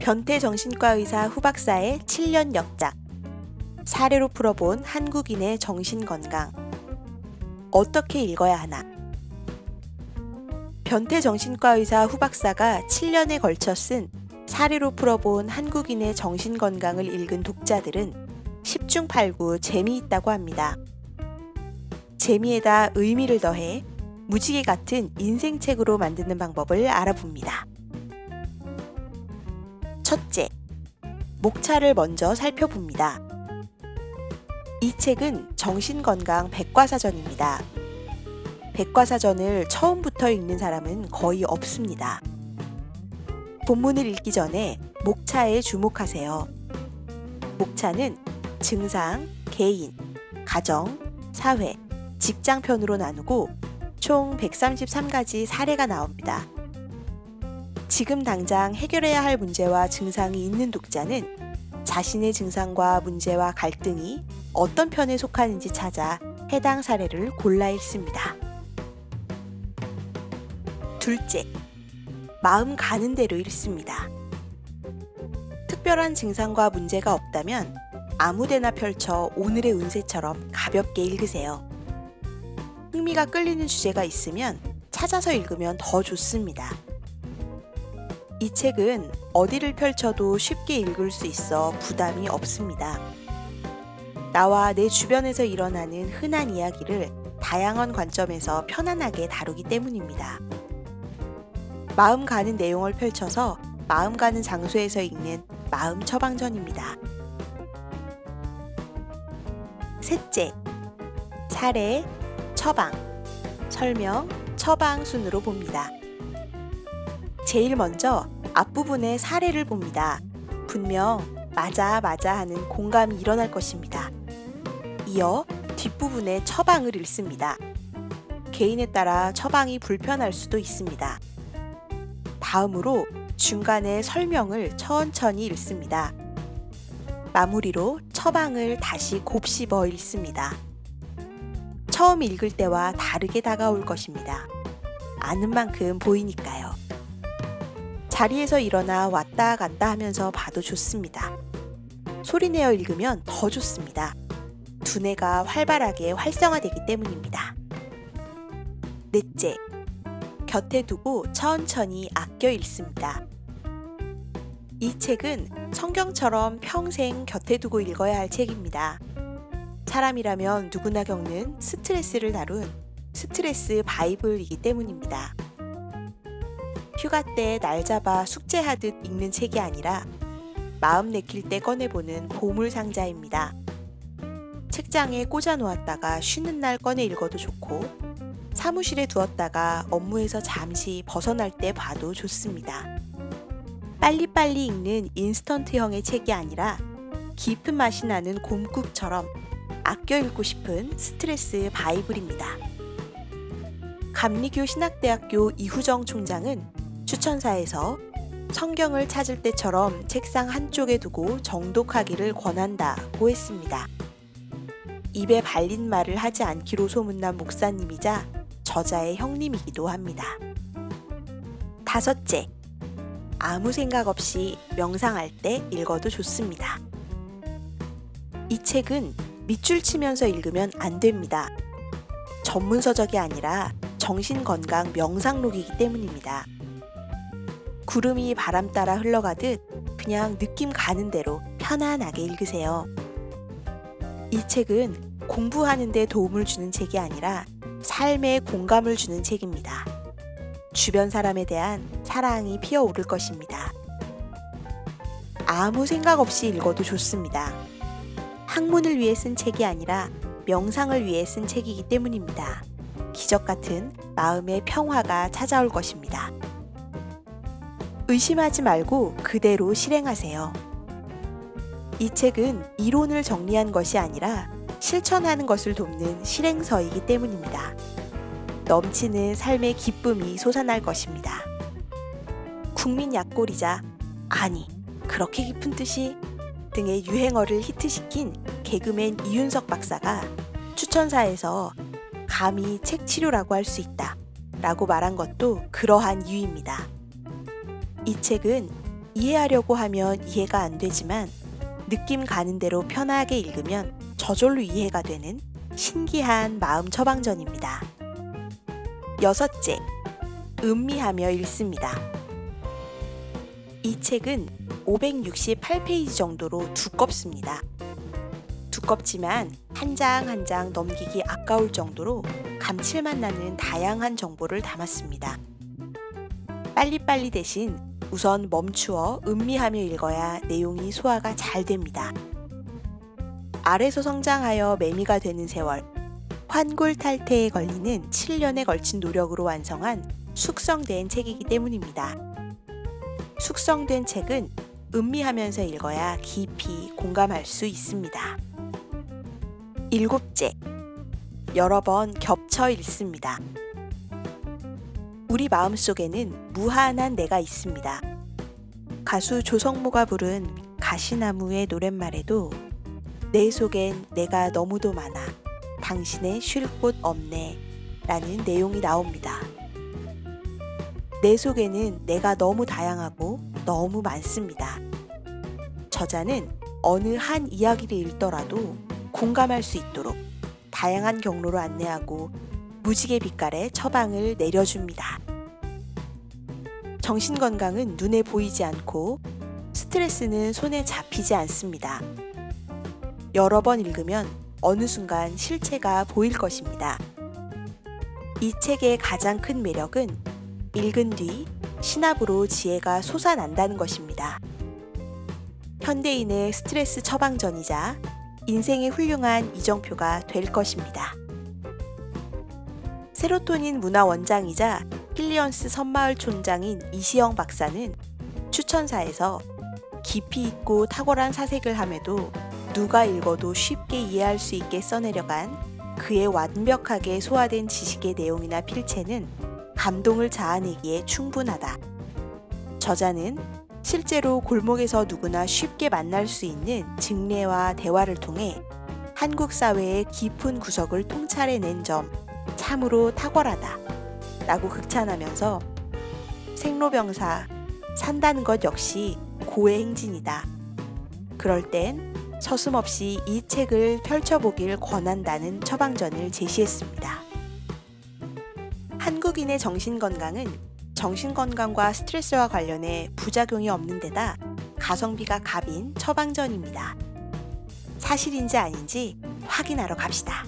변태 정신과 의사 후박사의 7년 역작. 사례로 풀어본 한국인의 정신건강. 어떻게 읽어야 하나? 변태 정신과 의사 후박사가 7년에 걸쳐 쓴 사례로 풀어본 한국인의 정신건강을 읽은 독자들은 10중 8구 재미있다고 합니다. 재미에다 의미를 더해 무지개 같은 인생책으로 만드는 방법을 알아봅니다. 첫째, 목차를 먼저 살펴봅니다. 이 책은 정신건강 백과사전입니다. 백과사전을 처음부터 읽는 사람은 거의 없습니다. 본문을 읽기 전에 목차에 주목하세요. 목차는 증상, 개인, 가정, 사회, 직장편으로 나누고 총 133가지 사례가 나옵니다. 지금 당장 해결해야 할 문제와 증상이 있는 독자는 자신의 증상과 문제와 갈등이 어떤 편에 속하는지 찾아 해당 사례를 골라 읽습니다. 둘째, 마음 가는 대로 읽습니다. 특별한 증상과 문제가 없다면 아무데나 펼쳐 오늘의 운세처럼 가볍게 읽으세요. 흥미가 끌리는 주제가 있으면 찾아서 읽으면 더 좋습니다. 이 책은 어디를 펼쳐도 쉽게 읽을 수 있어 부담이 없습니다. 나와 내 주변에서 일어나는 흔한 이야기를 다양한 관점에서 편안하게 다루기 때문입니다. 마음 가는 내용을 펼쳐서 마음 가는 장소에서 읽는 마음 처방전입니다. 셋째, 사례, 처방, 설명, 처방 순으로 봅니다. 제일 먼저 앞부분의 사례를 봅니다. 분명 맞아 하는 공감이 일어날 것입니다. 이어 뒷부분의 처방을 읽습니다. 개인에 따라 처방이 불편할 수도 있습니다. 다음으로 중간에 설명을 천천히 읽습니다. 마무리로 처방을 다시 곱씹어 읽습니다. 처음 읽을 때와 다르게 다가올 것입니다. 아는 만큼 보이니까요. 자리에서 일어나 왔다 갔다 하면서 봐도 좋습니다. 소리내어 읽으면 더 좋습니다. 두뇌가 활발하게 활성화되기 때문입니다. 넷째, 곁에 두고 천천히 아껴 읽습니다. 이 책은 성경처럼 평생 곁에 두고 읽어야 할 책입니다. 사람이라면 누구나 겪는 스트레스를 다룬 스트레스 바이블이기 때문입니다. 휴가 때 날 잡아 숙제하듯 읽는 책이 아니라 마음 내킬 때 꺼내보는 보물상자입니다. 책장에 꽂아 놓았다가 쉬는 날 꺼내 읽어도 좋고 사무실에 두었다가 업무에서 잠시 벗어날 때 봐도 좋습니다. 빨리빨리 읽는 인스턴트형의 책이 아니라 깊은 맛이 나는 곰국처럼 아껴 읽고 싶은 스트레스 바이블입니다. 감리교 신학대학교 이후정 총장은 추천사에서 성경을 찾을 때처럼 책상 한쪽에 두고 정독하기를 권한다고 했습니다. 입에 발린 말을 하지 않기로 소문난 목사님이자 저자의 형님이기도 합니다. 다섯째, 아무 생각 없이 명상할 때 읽어도 좋습니다. 이 책은 밑줄 치면서 읽으면 안 됩니다. 전문서적이 아니라 정신건강 명상록이기 때문입니다. 구름이 바람 따라 흘러가듯 그냥 느낌 가는 대로 편안하게 읽으세요. 이 책은 공부하는 데 도움을 주는 책이 아니라 삶에 공감을 주는 책입니다. 주변 사람에 대한 사랑이 피어오를 것입니다. 아무 생각 없이 읽어도 좋습니다. 학문을 위해 쓴 책이 아니라 명상을 위해 쓴 책이기 때문입니다. 기적 같은 마음의 평화가 찾아올 것입니다. 의심하지 말고 그대로 실행하세요. 이 책은 이론을 정리한 것이 아니라 실천하는 것을 돕는 실행서이기 때문입니다. 넘치는 삶의 기쁨이 솟아날 것입니다. 국민 약골이자 아니 그렇게 깊은 뜻이 등의 유행어를 히트시킨 개그맨 이윤석 박사가 추천사에서 감히 책 치료라고 할 수 있다. '책 치료라고 할 수 있다' 라고 말한 것도 그러한 이유입니다. 이 책은 공부하는 데 도움을 주는 책이 아니라 삶의 공감을 주는 책입니다. 주변 사람에 대한 사랑이 피어오를 것입니다. 의심하지 말고 그대로 실행하세요. 이 책은 이론을 정리한 것이 아니라 실천하는 것을 돕는 실행서이기 때문입니다. 국민 약골이자 아니 그렇게 깊은 뜻이 등의 유행어를 히트시킨 개그맨 이윤석 박사가 추천사에서 감히 책 치료라고 할 수 있다 라고 말한 것도 그러한 이유입니다. 이해하려고 하면 이해가 안 되지만 느낌 가는 대로 편하게 읽으면 저절로 이해가 되는 신기한 마음 처방전입니다. 여섯째, 음미하며 읽습니다. 이 책은 568페이지 정도로 두껍습니다. 두껍지만 한 장 한 장 넘기기 아까울 정도로 감칠맛 나는 다양한 정보를 담았습니다. 빨리빨리 대신 우선 멈추어 음미하며 읽어야 내용이 소화가 잘 됩니다. 알에서 성장하여 매미가 되는 세월, 환골탈태에 걸리는 7년에 걸친 노력으로 완성한 숙성된 책이기 때문입니다. 숙성된 책은 음미하면서 읽어야 깊이 공감할 수 있습니다. 일곱째, 여러 번 겹쳐 읽습니다. 우리 마음속에는 무한한 내가 있습니다. 가수 조성모가 부른 가시나무의 노랫말에도 내 속엔 내가 너무도 많아 당신의 쉴 곳 없네 라는 내용이 나옵니다. 내 속에는 내가 너무 다양하고 너무 많습니다. 저자는 어느 한 이야기를 읽더라도 공감할 수 있도록 다양한 경로로 안내하고 무지개 빛깔의 처방을 내려줍니다. 정신건강은 눈에 보이지 않고 스트레스는 손에 잡히지 않습니다. 여러 번 읽으면 어느 순간 실체가 보일 것입니다. 이 책의 가장 큰 매력은 읽은 뒤 신압으로 지혜가 솟아난다는 것입니다. 현대인의 스트레스 처방전이자 인생의 훌륭한 이정표가 될 것입니다. 세로토닌 문화 원장이자 힐리언스 섬마을 촌장인 이시영 박사는 추천사에서 깊이 있고 탁월한 사색을 함에도 누가 읽어도 쉽게 이해할 수 있게 써내려간 그의 완벽하게 소화된 지식의 내용이나 필체는 감동을 자아내기에 충분하다. 저자는 실제로 골목에서 누구나 쉽게 만날 수 있는 직례와 대화를 통해 한국 사회의 깊은 구석을 통찰해낸 점 참으로 탁월하다 라고 극찬하면서 생로병사, 산다는 것 역시 고의 행진이다. 그럴 땐 서슴없이 이 책을 펼쳐보길 권한다는 처방전을 제시했습니다. 한국인의 정신건강은 정신건강과 스트레스와 관련해 부작용이 없는 데다 가성비가 갑인 처방전입니다. 사실인지 아닌지 확인하러 갑시다.